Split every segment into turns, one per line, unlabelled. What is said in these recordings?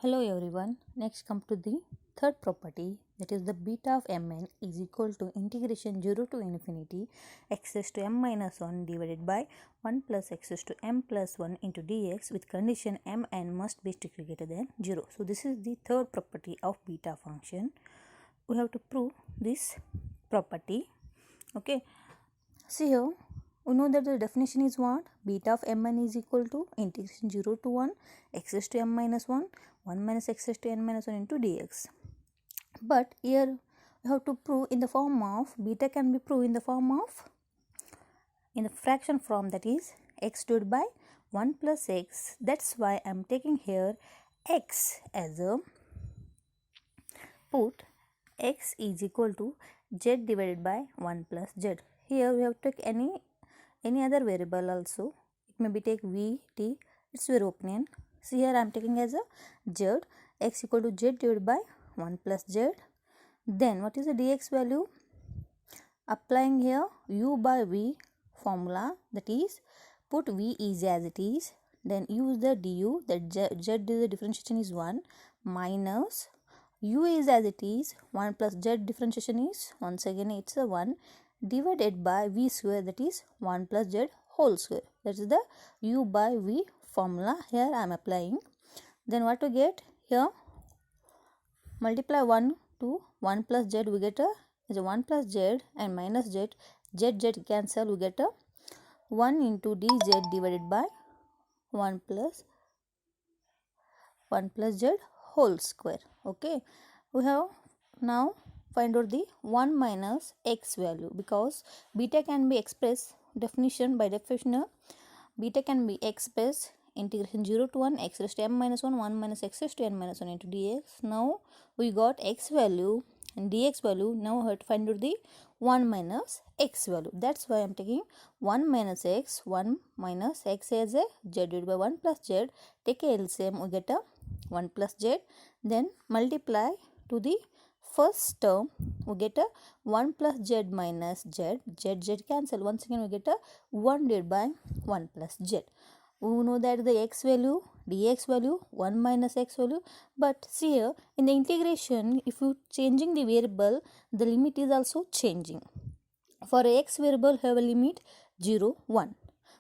Hello everyone. Next come to the third property, that is the beta of mn is equal to integration 0 to infinity x raised to m minus 1 divided by 1 plus x raised to m plus 1 into dx with condition mn must be strictly greater than 0. So this is the third property of beta function. We have to prove this property. Okay. See here, we know that the definition is what? Beta of mn is equal to integration 0 to 1 x raised to m minus 1 1 minus x raised to n minus 1 into dx. But here we have to prove in the form of beta can be proved in the form of in the fraction form, that is x divided by 1 plus x. That's why I am taking here x as a put x is equal to z divided by 1 plus z. Here we have to take any other variable also. It may be take v, t, it's your opinion. See here I am taking as a z, x equal to z divided by 1 plus z. Then what is the dx value? Applying here u by v formula, that is put v is as it is, then use the du, that z the differentiation is 1 minus u is as it is, 1 plus z differentiation is once again it's a 1 divided by v square, that is 1 plus z whole square. That is the u by v formula. Here I am applying. Then what to get here? Multiply 1 to 1 plus z, we get a 1 plus z and minus z, z cancel, we get a 1 into dz divided by 1 plus z whole square. Okay, we have now find out the 1 minus x value, because beta can be expressed definition by definition. Beta can be expressed integration 0 to 1 x raised to m minus 1 1 minus x raised to n minus 1 into dx. Now we got x value and dx value. Now we have to find out the 1 minus x value. That's why I am taking 1 minus x as a z divided by 1 plus z. Take a LCM, we get a 1 plus z. Then multiply to the first term, we get a 1 plus z minus z cancel. Once again we get a 1 divided by 1 plus z. We know that the x value, dx value, 1 minus x value. But see here, in the integration, if you changing the variable, the limit is also changing. For x variable have a limit 0, 1.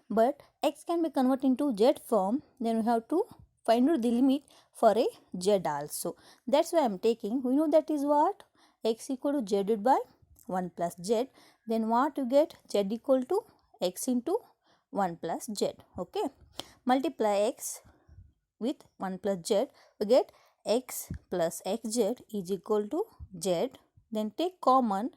But x can be converted into z form, then we have to find out the limit for a z also. That's why I am taking, we know that is what? X equal to z divided by 1 plus z. Then what you get? Z equal to x into 1 plus z. Okay. Multiply x with 1 plus z, we get x plus xz is equal to z. Then take common,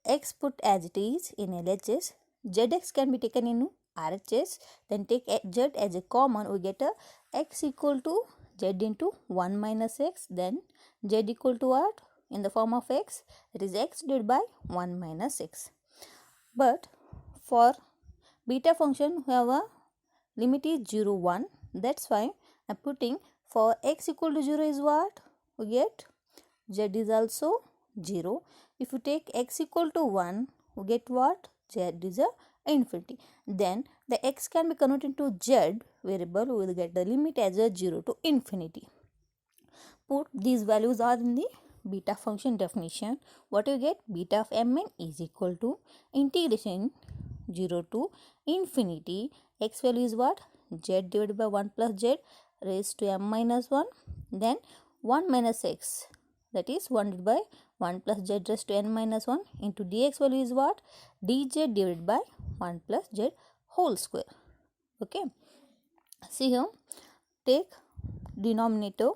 x put as it is in LHS, zx can be taken in RHS. Then take z as a common, we get a x equal to z into 1 minus x. Then z equal to what? In the form of x, that is x divided by 1 minus x. But for beta function we have a limit is 0, 1. That's why I am putting for x equal to 0 is what? We get z is also 0. If you take x equal to 1, we get what? Z is a infinity. Then the x can be converted into z variable, we will get the limit as a 0 to infinity. Put these values are in the beta function definition. What you get? Beta of mn is equal to integration 0 to infinity. X value is what? Z divided by 1 plus z raised to m minus 1. Then 1 minus x, that is 1 divided by 1 plus z raised to n minus 1 into dx value is what? Dz divided by 1 plus z whole square. Okay. See here, take denominator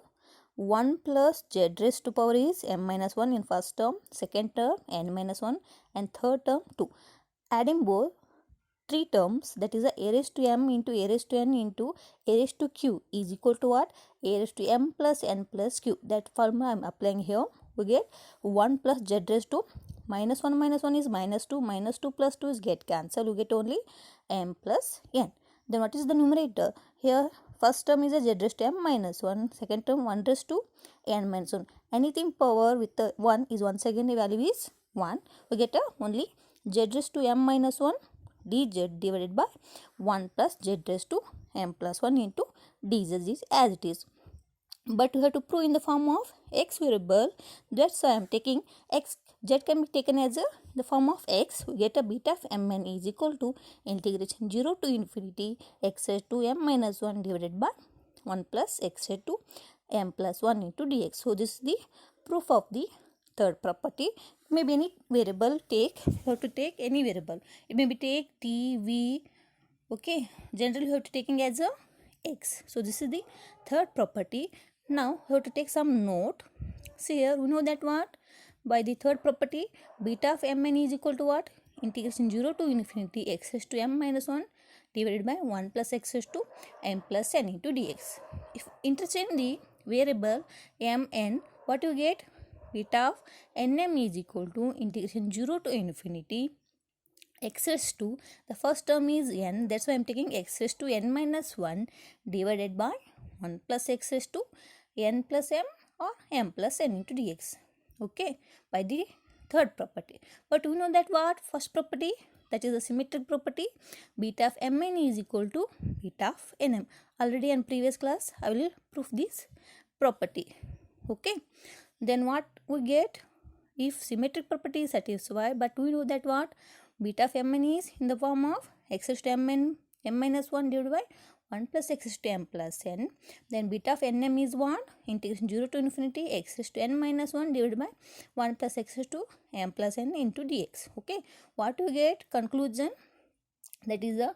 1 plus z raised to power is m minus 1 in first term, second term n minus 1 and third term 2. Adding both 3 terms, that is a raised to m into a raised to n into a raised to q is equal to what? A raised to m plus n plus q. That formula I am applying here. We get 1 plus z raised to minus 1 is minus 2 plus 2 is get cancelled. We get only m plus n. Then what is the numerator? Here first term is a z raised to m minus 1, second term 1 raised to n minus 1. Anything power with the 1 is once again the value is 1. We get only z raised to m minus 1 dz divided by 1 plus z raised to m plus 1 into dz is as it is. but we have to prove in the form of x variable. That's why I am taking x. Z can be taken as the form of x. We get a beta of mn is equal to integration 0 to infinity x raised to m minus 1 divided by 1 plus x raised to m plus 1 into dx. So this is the proof of the third property. Maybe any variable take. You have to take any variable. It may be take t, v. Okay. Generally you have to taking as a x. So this is the third property. Now we have to take some note. See here, we know that what? By the third property, beta of mn is equal to what? Integration 0 to infinity x raised to m minus 1 divided by 1 plus x raised to m plus n into dx. If interchange the variable mn, what you get? Beta of nm is equal to integration 0 to infinity x raised to, the first term is n, that's why I am taking x raised to n minus 1 divided by 1 plus x raised to n plus m or m plus n into dx. Okay, by the third property. But we know that what? First property, that is the symmetric property, beta of mn is equal to beta of nm. Already in previous class I will prove this property. Okay, then what we get? If symmetric property is satisfied, but we know that what? Beta of mn is in the form of x raised to m minus 1 divided by 1 plus x raised to m plus n. Then beta of nm is 1, integration 0 to infinity x raised to n minus 1 divided by 1 plus x raised to m plus n into dx. Okay, what we get? Conclusion, that is the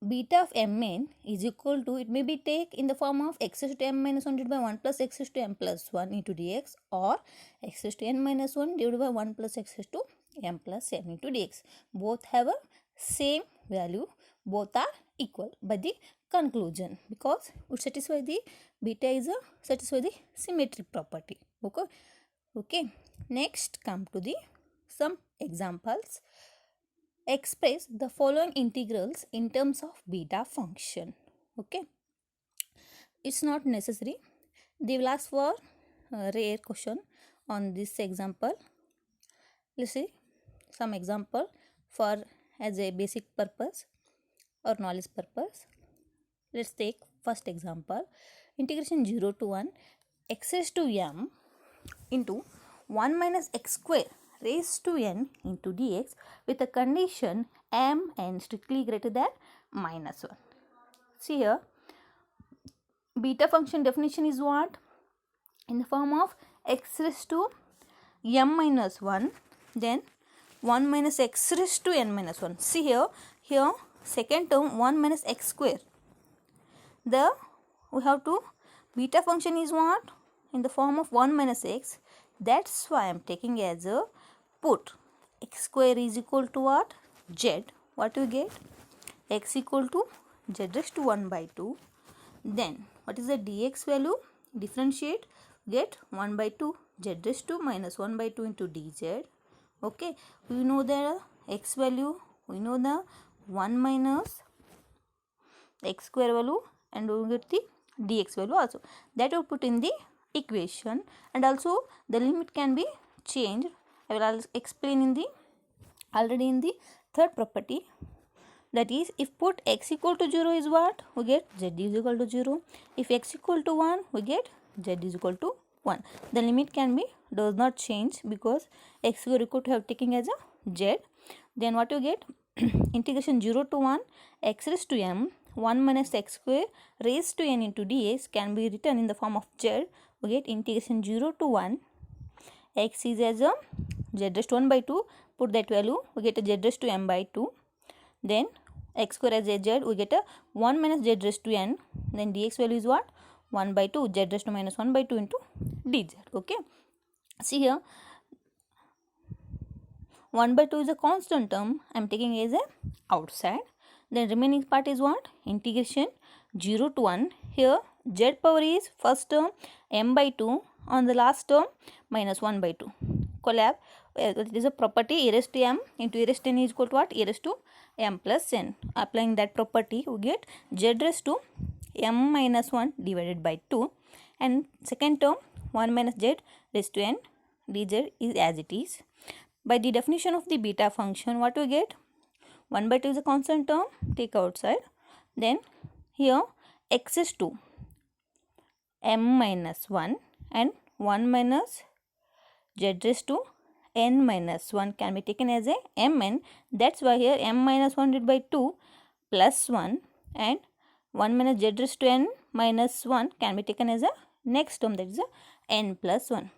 beta of mn is equal to, it may be take in the form of x raised to m minus 1 divided by 1 plus x raised to m plus 1 into dx, or x raised to n minus 1 divided by 1 plus x raised to m plus n into dx. Both have a same value, both are equal by the conclusion, because it satisfy the beta is a satisfy the symmetric property. Okay, next come to the some examples. Express the following integrals in terms of beta function. Okay, it's not necessary. They will ask for a rare question on this example. Let's see some example for as a basic purpose or knowledge purpose. Let's take first example. Integration 0 to 1 x raised to m into 1 minus x square raised to n into dx with a condition m n strictly greater than minus 1. See here, beta function definition is what? In the form of x raised to m minus 1, then 1 minus x raised to n minus 1. See here second term 1 minus x square. We have to, beta function is what? In the form of 1 minus x. That's why I am taking as a put x square is equal to what? Z. What you get? X equal to z raised to 1 by 2. Then what is the dx value? Differentiate, get 1 by 2 z raised to minus 1 by 2 into dz. Okay, we know the x value, we know the 1 minus x square value, and we will get the dx value also. That will put in the equation, and also the limit can be changed. I will explain in the already in the third property. That is, if put x equal to 0 is what? We get z is equal to 0. If x equal to 1, we get z is equal to 1. The limit can be, does not change, because x square equal to have taken as a z. Then what you get? Integration 0 to 1 x raised to m 1 minus x square raised to n into dx can be written in the form of z. We get integration 0 to 1 x is as a z raised to 1 by 2. Put that value, we get a z raised to m by 2. Then x square as a z, we get a 1 minus z raised to n. Then dx value is what? 1 by 2 z raised to minus 1 by 2 into dz. Okay, see here 1 by 2 is a constant term. I am taking as a outside. Then remaining part is what? Integration 0 to 1. Here z power is first term m by 2, on the last term minus 1 by 2. Collab, it is a property e raised to m into e raised to n is equal to what? E raised to m plus n. Applying that property, we get z raised to m minus 1 divided by 2, and second term 1 minus z raised to n dz is as it is. By the definition of the beta function, what we get? 1 by 2 is a constant term, take outside. Then here x is 2. m minus 1 and 1 minus z raised to n minus 1 can be taken as a mn. That's why here m minus 1 divided by 2 plus 1 and 1 minus z raised to n minus 1 can be taken as a next term, that is a n plus 1.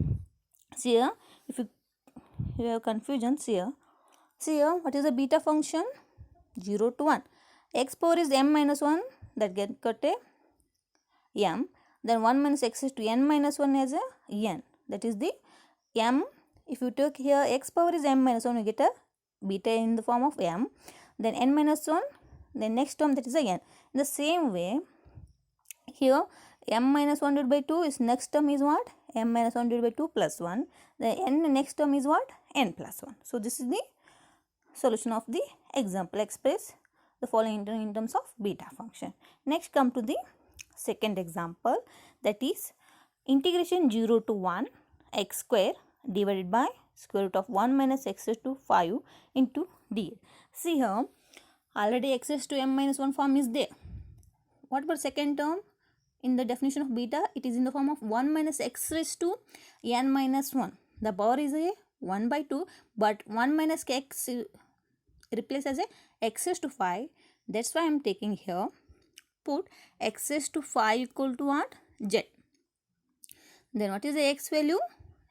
See here, if you have confusions here, see here, what is the beta function? 0 to 1. X power is m minus 1, that get cut a m. Then 1 minus x is to n minus 1 as a n. That is the m. If you take here x power is m minus 1, you get a beta in the form of m. Then n minus 1, then next term, that is a n. In the same way, here m minus 1 divided by 2 is next term is what? M minus 1 divided by 2 plus 1. The n next term is what? N plus 1. So this is the solution of the example. Express the following in terms of beta function. Next, come to the second example, that is integration 0 to 1 x square divided by square root of 1 minus x raised to 5 into dx. See here, already x raised to m minus 1 form is there. What about second term? In the definition of beta, it is in the form of 1 minus x raised to n minus 1. The power is a 1 by 2, but 1 minus x replace as a x raised to 5. That's why I am taking here, put x raised to 5 equal to what? Z. Then what is the x value?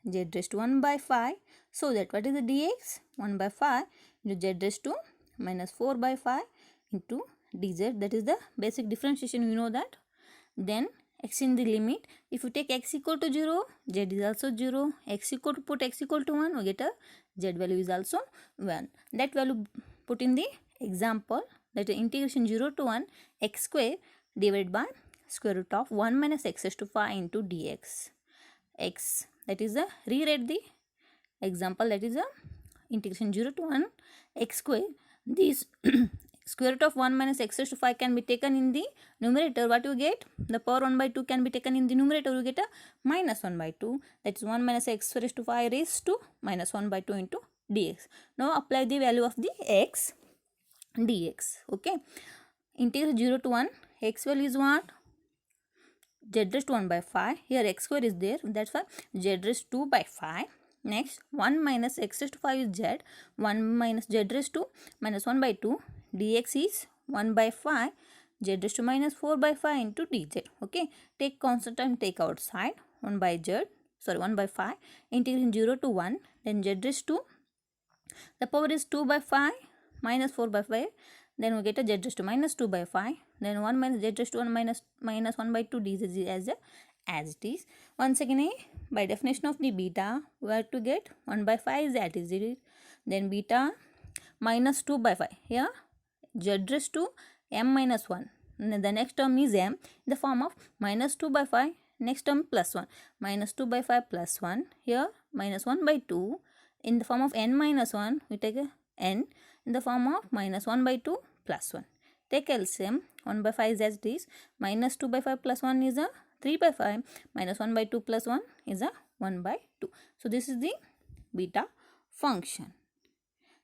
Z raised to 1 by 5. So that what is the dx? 1 by 5 into z raised to minus 4 by 5 into dz. That is the basic differentiation, you know that. Then x in the limit. If you take x equal to 0, z is also 0. X equal to, put x equal to 1, we get a z value is also 1. That value put in the example, that is integration 0 to 1 x square divided by square root of 1 minus x raised to 5 into dx. X, that is a rewrite the example, that is a integration 0 to 1 x square. This square root of 1 minus x raised to 5 can be taken in the numerator. What you get? The power 1 by 2 can be taken in the numerator. You get a minus 1 by 2. That is 1 minus x raised to 5 raised to minus 1 by 2 into dx. Now apply the value of the x dx. Okay. Integral 0 to 1. X value is what? Z raised to 1 by 5. Here x square is there. That's why z raised to 2 by 5. Next, 1 minus x raised to 5 is z. 1 minus z raised to minus 1 by 2. Dx is 1 by 5. Z raised to minus 4 by 5 into dz. Okay. Take constant and take outside. 1 by z. Sorry, 1 by 5. Integration 0 to 1. Then z raised to, the power is 2 by 5 minus 4 by 5. Then we get a z raised to minus 2 by 5. Then 1 minus z raised to 1 minus 1 by 2 dz as it is. Once again, by definition of the beta, we have to get 1 by 5 is that is it. Then beta minus 2 by 5. Here z raised to m minus 1. The next term is m in the form of minus 2 by 5. Next term plus 1. Minus 2 by 5 plus 1. Here minus 1 by 2. In the form of n minus 1, we take a n in the form of minus 1 by 2 plus 1. Take LCM. 1 by 5 is as it is. Minus 2 by 5 plus 1 is a 3 by 5. Minus 1 by 2 plus 1 is a 1 by 2. So this is the beta function.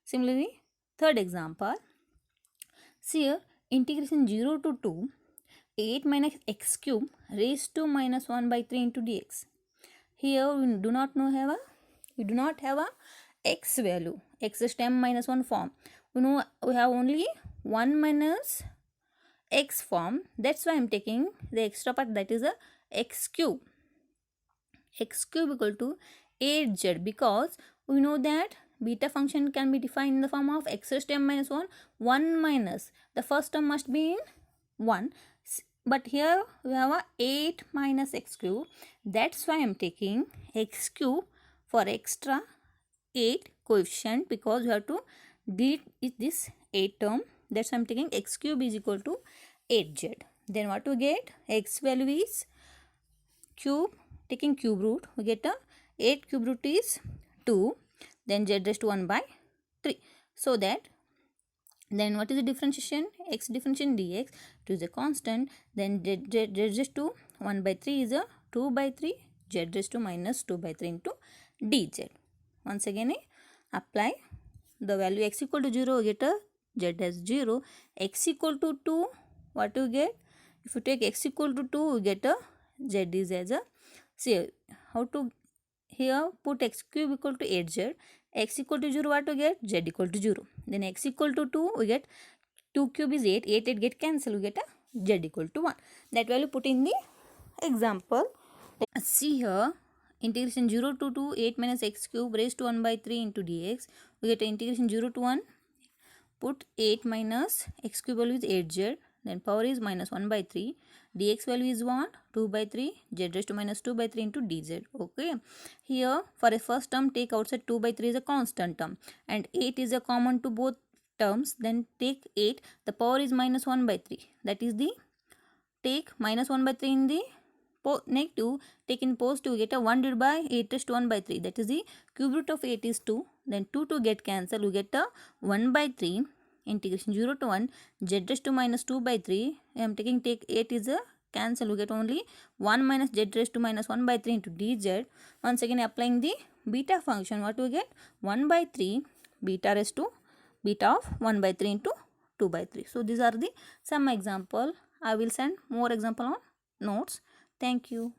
Similarly, third example. See here, integration 0 to 2, 8 minus x cube raised to minus 1 by 3 into dx. Here we do not have a x value, x is m minus 1 form. We know we have only 1 minus x form. That's why I am taking the extra part, that is a x cube. X cube equal to 8z, because we know that beta function can be defined in the form of x raised to m minus 1, 1 minus. The first term must be in 1. But here we have a 8 minus x cube. That's why I am taking x cube for extra 8 coefficient, because we have to delete this 8 term. That's why I am taking x cube is equal to 8z. Then what we get? X value is cube. Taking cube root, we get a 8 cube root is 2. Then z raised to 1 by 3. So that, then what is the differentiation? X differentiation dx, to is a constant. Then z raised to 1 by 3 is a 2 by 3. Z raised to minus 2 by 3 into dz. Once again, apply the value x equal to 0, we get a z as 0. X equal to 2, what you get? If you take x equal to 2, we get a z is as a, see how to, here put x cube equal to 8z, x equal to 0, what to get, z equal to 0, then x equal to 2, we get 2 cube is 8, 8 get cancelled, we get a z equal to 1. That value put in the example. See here, integration 0 to 2, 8 minus x cube raised to 1 by 3 into dx, we get integration 0 to 1, put 8 minus x cube value is 8z, then power is minus 1 by 3, dx value is 1, 2 by 3, z raised to minus 2 by 3 into dz. Okay, here for a first term take outside 2 by 3 is a constant term and 8 is a common to both terms, then take 8, the power is minus 1 by 3, that is the, take minus 1 by 3 in the negative, take in positive, get a 1 divided by 8 raised to 1 by 3, that is the cube root of 8 is 2, then 2 get cancelled, we get a 1 by 3, integration 0 to 1, z raised to minus 2 by 3, I am taking take 8 is a cancel, we get only 1 minus z raised to minus 1 by 3 into dz. Once again applying the beta function, what we get, 1 by 3 beta raised to beta of 1 by 3 into 2 by 3. So these are the some example. I will send more example on notes. Thank you.